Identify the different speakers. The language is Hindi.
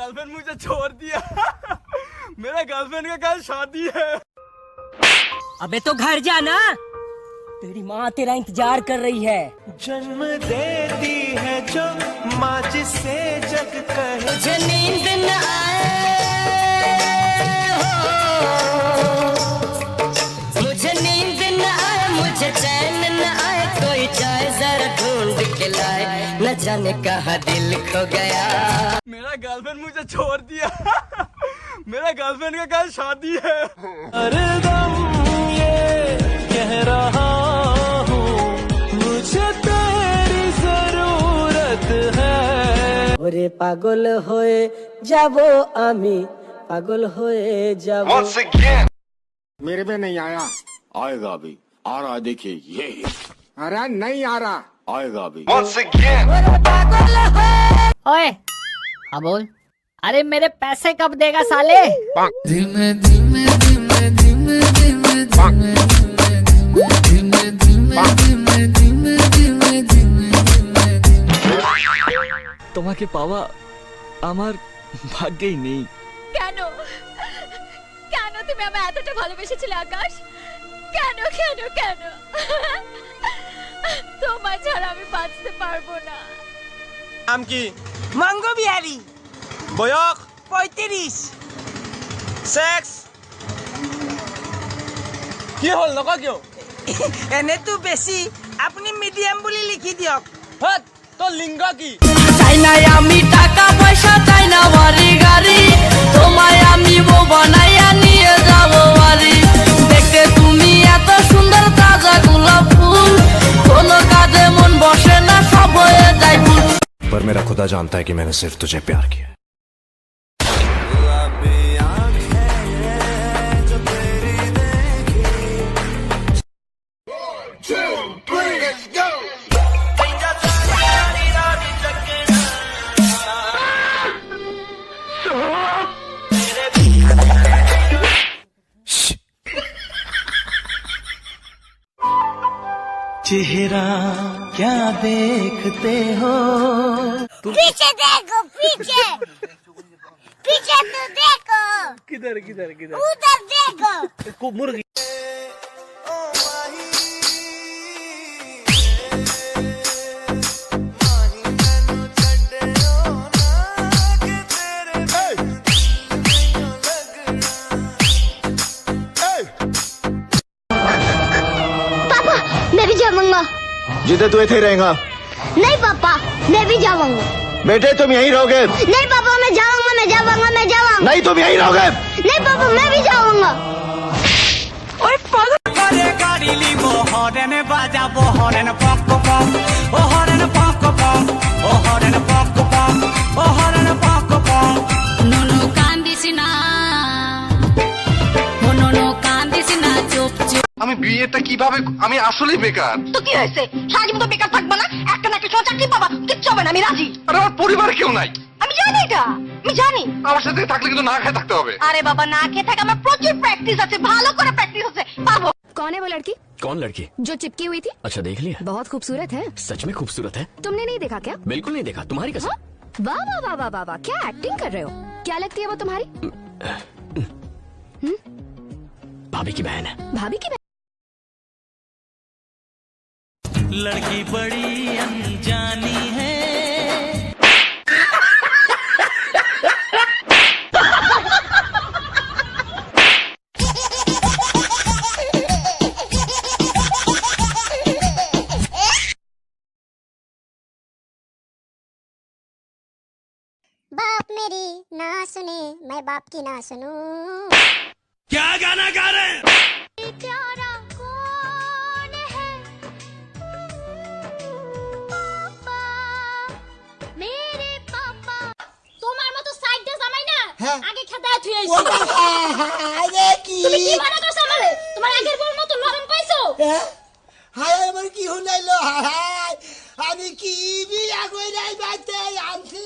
Speaker 1: गर्लफ्रेंड मुझे छोड़ दिया। मेरा गर्लफ्रेंड का कल शादी है।
Speaker 2: अबे तो घर जाना, तेरी माँ तेरा इंतजार कर रही है।
Speaker 3: जन्म देती है जो माँ जिसे जग कहे।
Speaker 2: मुझे नींद न आए हो, मुझे नींद न आए, मुझे चैन न आए, कोई चाहे जरा ढूंढ के लाए, न जाने कहाँ दिल खो गया।
Speaker 1: मेरा गर्लफ्रेंड मुझे छोड़ दिया। मेरा गर्लफ्रेंड का कल शादी है।
Speaker 3: हरदम ये कह रहा हूँ मुझे तेरी जरूरत है।
Speaker 2: ওরে পাগল হয়ে যাব আমি, পাগল হয়ে যাব।
Speaker 4: Once again.
Speaker 5: मेरे में नहीं आया।
Speaker 4: आएगा अभी, आ रहा है, देखिए ये
Speaker 5: अरे नहीं आ रहा।
Speaker 4: आएगा अभी। Once again.
Speaker 6: ओए हाँ बोल। अरे मेरे पैसे कब देगा साले?
Speaker 7: धीमे धीमे धीमे धीमे धीमे धीमे धीमे धीमे धीमे धीमे धीमे धीमे
Speaker 1: তোমাকে পাওয়া আমার ভাগ্যেই নেই।
Speaker 8: কেন কেন তুমি আমায় এতটা ভালোবেসেছিলে আকাশ? কেন কেন কেন? তোমায় ছাড়া আমি বাঁচতে পারবো না।
Speaker 1: নাম কি?
Speaker 2: মাঙ্গো বিহারি,
Speaker 1: বয়স
Speaker 2: 35।
Speaker 1: সেক্স কি হল নকা কিয়?
Speaker 2: এনেতো বেশি, আপনি মিডিয়াম বুলি লিখি দিয়ক।
Speaker 1: হাত তোর লিঙ্গ কি?
Speaker 2: চাই না আমি টাকা পয়সা, চাই না বাড়ি গাড়ি, তোমায় আমি বউ বানাইয়া নিয়ে যাব বাড়ি। দেখতে তুমি এত সুন্দর, তাজা গোলাপ ফুল, কোনো কাজে মন বসে না, সব হয়ে যায় ভুল।
Speaker 9: पर मेरा खुदा जानता है कि मैंने सिर्फ तुझे प्यार किया।
Speaker 3: चेहरा क्या देखते हो?
Speaker 8: पीछे देखो, पीछे पीछे तो देखो।
Speaker 1: किधर किधर किधर?
Speaker 8: उधर देखो।
Speaker 1: मुर्गी
Speaker 8: पापा मैं भी जाऊंगा।
Speaker 4: जितने तू इथे रहेगा।
Speaker 8: नहीं पापा मैं भी जाऊंगा।
Speaker 4: बेटे तुम यहीं रहोगे।
Speaker 8: नहीं पापा मैं जाऊंगा, मैं जाऊंगा, मैं जाऊंगा।
Speaker 4: नहीं तुम यहीं रहोगे।
Speaker 8: नहीं पापा मैं भी जाऊंगा।
Speaker 2: ওই পাগল করে গাড়ি লিবো, হরেন বাজাবো, হরেন পক পক, ও হরেন পক পক, ও হরেন পক পক, ও হরেন পক পক।
Speaker 8: নুনু কান্দিস না, নুনু কান্দিস না, চুপ চুপ।
Speaker 4: আমি বিয়েটা কিভাবে, আমি আসলেই বেকার।
Speaker 8: তো কি হয়েছে? সারাজীবন তো বেকার থাকবা না? একটা না একটা চাকরি পাবা, কিচ্ছু হবে না, আমি রাজি।
Speaker 4: আর আমার পরিবারে কেউ নাই।
Speaker 8: আমি জানি এটা, আমি জানি।
Speaker 4: আমার সাথে থাকলে কিন্তু না খেয়ে থাকতে হবে।
Speaker 8: अरे बाबा ना খেয়ে থাকে, আমার প্রচুর প্র্যাকটিস আছে, ভালো করে প্র্যাকটিস আছে, পারবো।
Speaker 10: कौन है वो लड़की
Speaker 9: कौन लड़की?
Speaker 10: जो चिपकी हुई थी?
Speaker 9: अच्छा देख लिया?
Speaker 10: बहुत खूबसूरत है।
Speaker 9: सच में खूबसूरत है?
Speaker 10: तुमने नहीं देखा क्या?
Speaker 9: बिल्कुल नहीं देखा, तुम्हारी कसम।
Speaker 10: हाँ? वाह वाह वाह वाह वाह वाह, क्या एक्टिंग कर रहे हो? क्या लगती है वो तुम्हारी?
Speaker 9: भाभी की बहन है।
Speaker 10: भाभी की बहन?
Speaker 3: लड़की बड़ी अनजानी है।
Speaker 8: बाप मेरी ना सुने, मैं बाप की ना सुनूं।
Speaker 3: क्या गाना गा रहे हैं?
Speaker 8: प्यारा कौन है? पापा, मेरे पापा। তোমার মতো সাইড দে জামাই না, আগে খেদায় থুই আইছি।
Speaker 2: আরে কি
Speaker 8: তুমি কি বানা করছ আমারে? তোমার আগের বউর মতো নরম পাইছো?
Speaker 2: হায় আমার কি হলাইলো, হায় আমি কি বিয়া কইরাই বাইতে আনছি।